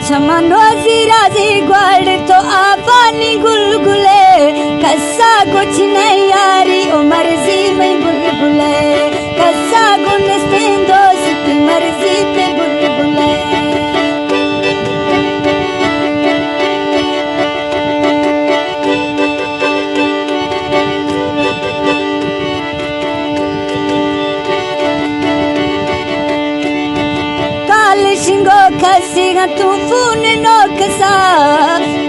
चमनोजी राजी ग्वाड़ तो आपानी गुलगुले कस्सा कुछ नहीं यारी ओ मर्जी में बुलबुले कस्सा गुनस्तीन दोस्त मर्जी पे बुलबुले शिंगो खसीगा तू फून नोकसा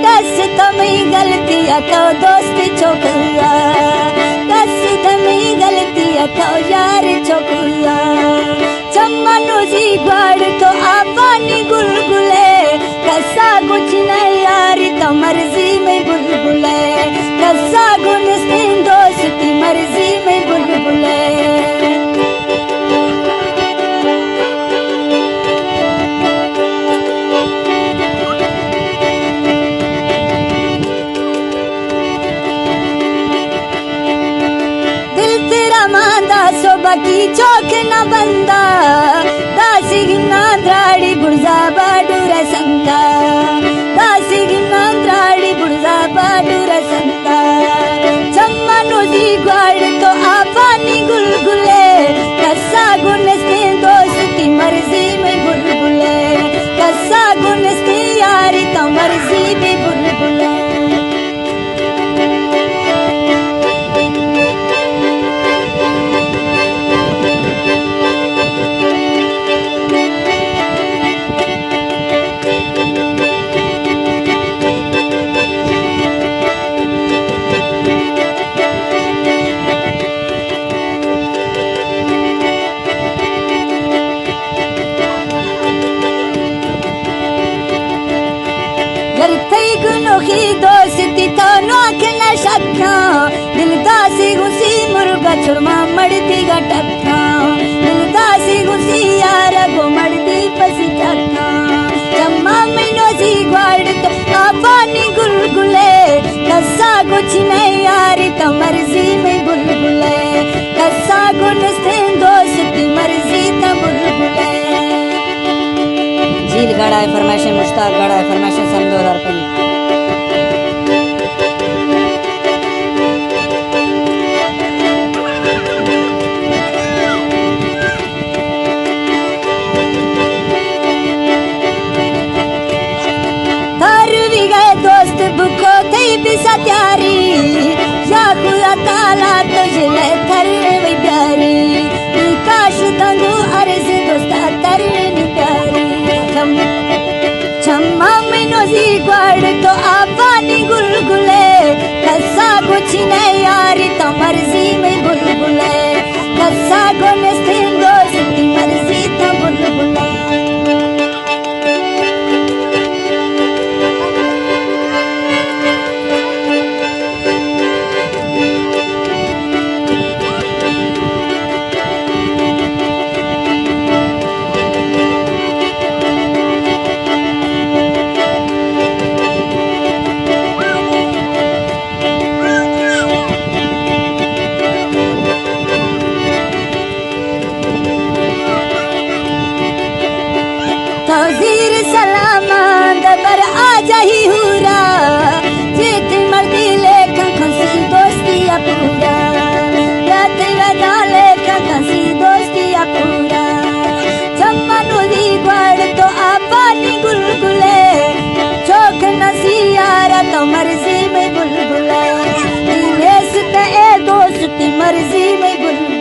दस तमई गलती अको दोस्ती चोकुआ दस तमई गलती अको यार चोकुआ चम्मनो जी ग्वाड़ तो आपानी गुलगुले कसा कुछ नहीं यारी तो मर्जी में बुलबुले कसा गुनस्तीन दोस्ती मर्जी में बुलबुले बाकी चौक न बंदा दासी गिन्ना द्राड़ी बुर्जा बाडूरा संता दासी गिन्ना द्राड़ी बुर्जा बाडूरा संता चम्मनो जी ग्वाड़ तो आपानी गुलगुले कस्सा गुनस्तीन दोस्ती मर्जी में बुलबुले कस्सा गुनस्ती यारी तो मर्जी में बुलबुले गुनोखी दोस्ती तो नोक न शक्का दिल दासी घुसी मुर्गा छुरमा मड़ती गटक्का दिल दासी घुसी यार गो मड़ती पसी टक्का चम्मा मैनो जी ग्वाड़ तो आपानी गुलगुले कस्सा कुछ नहीं यारी तो मर्जी में बुलबुले कस्सा गुनस्तीन दोस्ती मर्जी तो बुलबुले झील गड़ा है फरमाइशें मुश्ताक गड़ा है फरमाइशें सन 2005 बुको थई बिसा त्यारी या कुया ताला तुझले थरने वही प्यारी काश तंगू अर्ज दोस्ता तरने प्यारी चम्मा मैनो जी ग्वाड़ तो आपानी गुलगुले कस्सा कुछ नहीं यारी तो मर्जी में बुलबुले कस्सा गुनस्तीन दोस्ती मर्जी तो बुलबुले तौजीर सलामा दबर आजा ही हुरा जीत मर्दी लेखा खसी दोस्ती पूरा रात वदा लेखा खसी दोस्ती पूरा चम्मनो जी ग्वाड़ तो आपानी गुलगुले चौक नसी यारा तो मर्जी में बुलबुले दिनेश ते दोस्ती मर्जी में बुलबुले